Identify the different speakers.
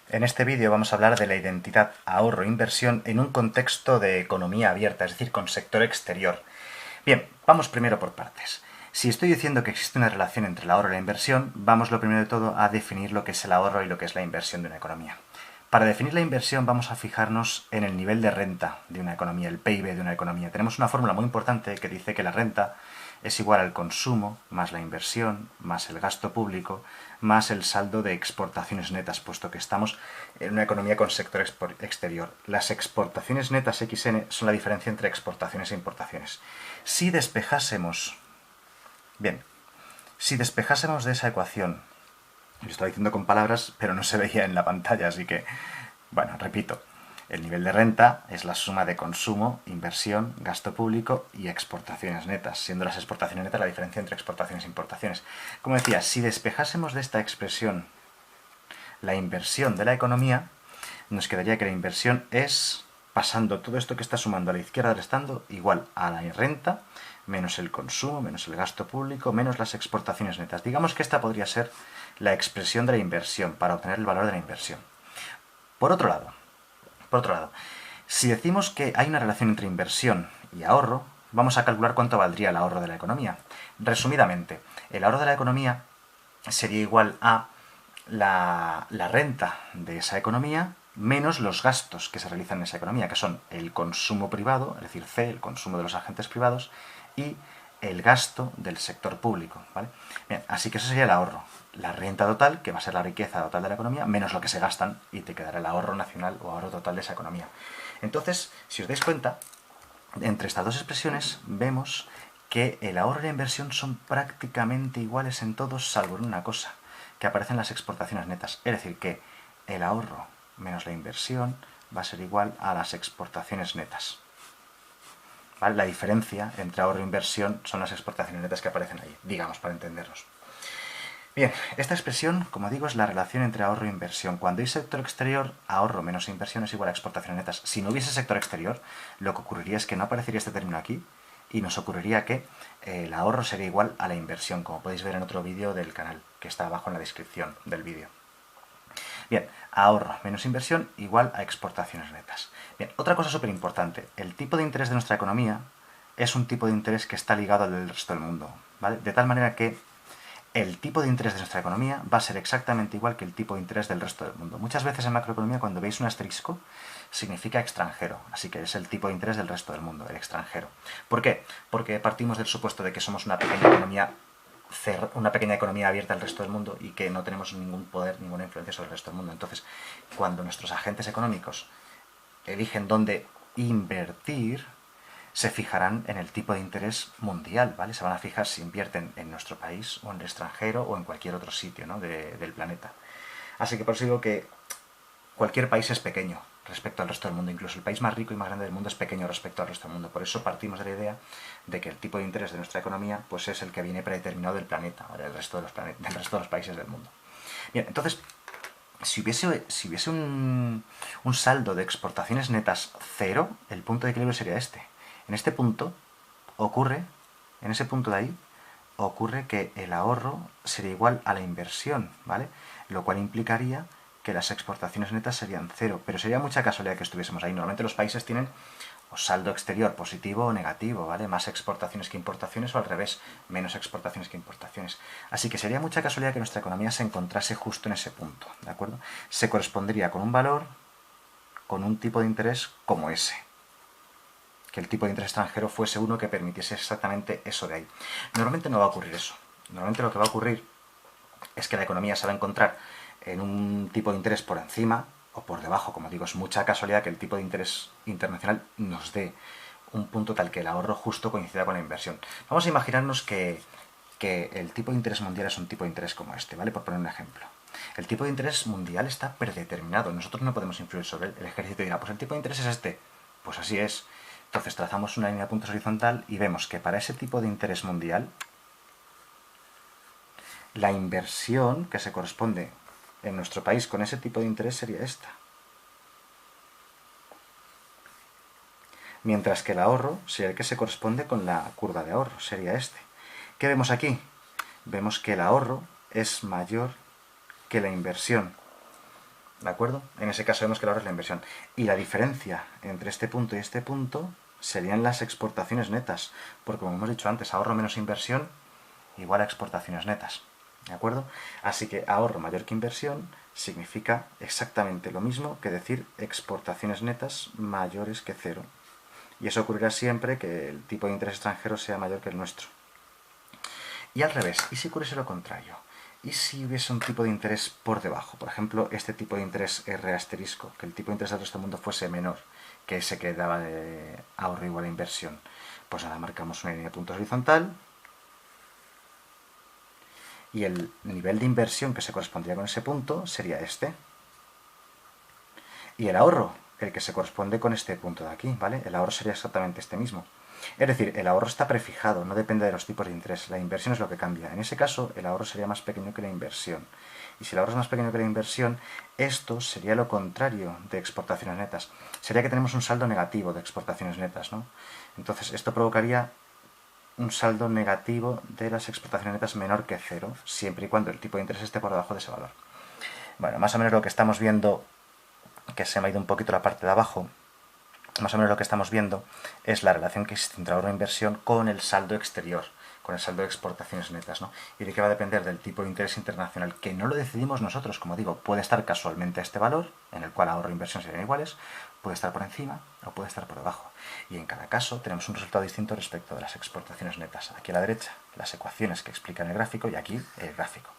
Speaker 1: En este vídeo vamos a hablar de la identidad ahorro-inversión en un contexto de economía abierta, es decir, con sector exterior. Bien, vamos primero por partes. Si estoy diciendo que existe una relación entre el ahorro y la inversión, vamos lo primero de todo a definir lo que es el ahorro y lo que es la inversión de una economía. Para definir la inversión vamos a fijarnos en el nivel de renta de una economía, el PIB de una economía. Tenemos una fórmula muy importante que dice que la renta es igual al consumo más la inversión más el gasto público más el saldo de exportaciones netas, puesto que estamos en una economía con sector exterior. Las exportaciones netas XN son la diferencia entre exportaciones e importaciones. Si despejásemos, bien, si despejásemos de esa ecuación, lo estoy diciendo con palabras, pero no se veía en la pantalla, así que, bueno, repito. El nivel de renta es la suma de consumo, inversión, gasto público y exportaciones netas, siendo las exportaciones netas la diferencia entre exportaciones e importaciones. Como decía, si despejásemos de esta expresión la inversión de la economía, nos quedaría que la inversión es, pasando todo esto que está sumando a la izquierda restando, igual a la renta, menos el consumo, menos el gasto público, menos las exportaciones netas. Digamos que esta podría ser la expresión de la inversión, para obtener el valor de la inversión. Por otro lado, si decimos que hay una relación entre inversión y ahorro, vamos a calcular cuánto valdría el ahorro de la economía. Resumidamente, el ahorro de la economía sería igual a la renta de esa economía menos los gastos que se realizan en esa economía, que son el consumo privado, es decir, C, el consumo de los agentes privados, y el gasto del sector público, ¿vale? Bien, así que eso sería el ahorro. La renta total, que va a ser la riqueza total de la economía, menos lo que se gastan, y te quedará el ahorro nacional o ahorro total de esa economía. Entonces, si os dais cuenta, entre estas dos expresiones vemos que el ahorro y la inversión son prácticamente iguales en todos, salvo en una cosa, que aparecen las exportaciones netas. Es decir, que el ahorro menos la inversión va a ser igual a las exportaciones netas. ¿Vale? La diferencia entre ahorro e inversión son las exportaciones netas que aparecen ahí, digamos, para entendernos. Bien, esta expresión, como digo, es la relación entre ahorro e inversión. Cuando hay sector exterior, ahorro menos inversión es igual a exportaciones netas. Si no hubiese sector exterior, lo que ocurriría es que no aparecería este término aquí y nos ocurriría que el ahorro sería igual a la inversión, como podéis ver en otro vídeo del canal, que está abajo en la descripción del vídeo. Bien, ahorro menos inversión igual a exportaciones netas. Bien, otra cosa súper importante, el tipo de interés de nuestra economía es un tipo de interés que está ligado al del resto del mundo, ¿vale? De tal manera que el tipo de interés de nuestra economía va a ser exactamente igual que el tipo de interés del resto del mundo. Muchas veces en macroeconomía, cuando veis un asterisco, significa extranjero, así que es el tipo de interés del resto del mundo, el extranjero. ¿Por qué? Porque partimos del supuesto de que somos una pequeña economía abierta al resto del mundo y que no tenemos ningún poder, ninguna influencia sobre el resto del mundo. Entonces, cuando nuestros agentes económicos eligen dónde invertir, se fijarán en el tipo de interés mundial, ¿vale? Se van a fijar si invierten en nuestro país o en el extranjero o en cualquier otro sitio, ¿no? del planeta. Así que por eso digo que cualquier país es pequeño respecto al resto del mundo. Incluso el país más rico y más grande del mundo es pequeño respecto al resto del mundo. Por eso partimos de la idea de que el tipo de interés de nuestra economía pues es el que viene predeterminado del planeta, ¿vale? del resto de los países del mundo. Bien, entonces, si hubiese un saldo de exportaciones netas cero, el punto de equilibrio sería este. En este punto ocurre, en ese punto de ahí, ocurre que el ahorro sería igual a la inversión, ¿vale? Lo cual implicaría que las exportaciones netas serían cero, pero sería mucha casualidad que estuviésemos ahí. Normalmente los países tienen o saldo exterior positivo o negativo, ¿vale? Más exportaciones que importaciones o al revés, menos exportaciones que importaciones. Así que sería mucha casualidad que nuestra economía se encontrase justo en ese punto, ¿de acuerdo? Se correspondería con un valor, con un tipo de interés como ese. Que el tipo de interés extranjero fuese uno que permitiese exactamente eso de ahí. Normalmente no va a ocurrir eso. Normalmente lo que va a ocurrir es que la economía se va a encontrar en un tipo de interés por encima o por debajo, como digo, es mucha casualidad que el tipo de interés internacional nos dé un punto tal que el ahorro justo coincida con la inversión. Vamos a imaginarnos que el tipo de interés mundial es un tipo de interés como este, ¿vale? Por poner un ejemplo. El tipo de interés mundial está predeterminado, nosotros no podemos influir sobre él. El ejército dirá, pues el tipo de interés es este. Pues así es. Entonces trazamos una línea de puntos horizontal y vemos que para ese tipo de interés mundial, la inversión que se corresponde en nuestro país con ese tipo de interés sería esta. Mientras que el ahorro sería el que se corresponde con la curva de ahorro, sería este. ¿Qué vemos aquí? Vemos que el ahorro es mayor que la inversión. ¿De acuerdo? En ese caso vemos que el ahorro es la inversión. Y la diferencia entre este punto y este punto serían las exportaciones netas. Porque como hemos dicho antes, ahorro menos inversión igual a exportaciones netas. ¿De acuerdo? Así que ahorro mayor que inversión significa exactamente lo mismo que decir exportaciones netas mayores que cero. Y eso ocurrirá siempre que el tipo de interés extranjero sea mayor que el nuestro. Y al revés, ¿y si ocurriese lo contrario? ¿Y si hubiese un tipo de interés por debajo? Por ejemplo, este tipo de interés R asterisco, que el tipo de interés del resto del mundo fuese menor que ese que daba de ahorro igual a inversión. Pues nada, marcamos una línea de puntos horizontal y el nivel de inversión que se correspondría con ese punto sería este. Y el ahorro, el que se corresponde con este punto de aquí, ¿vale? El ahorro sería exactamente este mismo. Es decir, el ahorro está prefijado, no depende de los tipos de interés. La inversión es lo que cambia. En ese caso, el ahorro sería más pequeño que la inversión. Y si el ahorro es más pequeño que la inversión, esto sería lo contrario de exportaciones netas. Sería que tenemos un saldo negativo de exportaciones netas, ¿no? Entonces, esto provocaría un saldo negativo de las exportaciones netas menor que cero, siempre y cuando el tipo de interés esté por debajo de ese valor. Bueno, más o menos lo que estamos viendo, que se me ha ido un poquito la parte de abajo, más o menos lo que estamos viendo es la relación que existe entre ahorro e inversión con el saldo exterior, con el saldo de exportaciones netas, ¿no? Y de qué va a depender del tipo de interés internacional, que no lo decidimos nosotros, como digo, puede estar casualmente a este valor, en el cual ahorro e inversión serían iguales, puede estar por encima o puede estar por debajo. Y en cada caso tenemos un resultado distinto respecto de las exportaciones netas. Aquí a la derecha las ecuaciones que explican el gráfico y aquí el gráfico.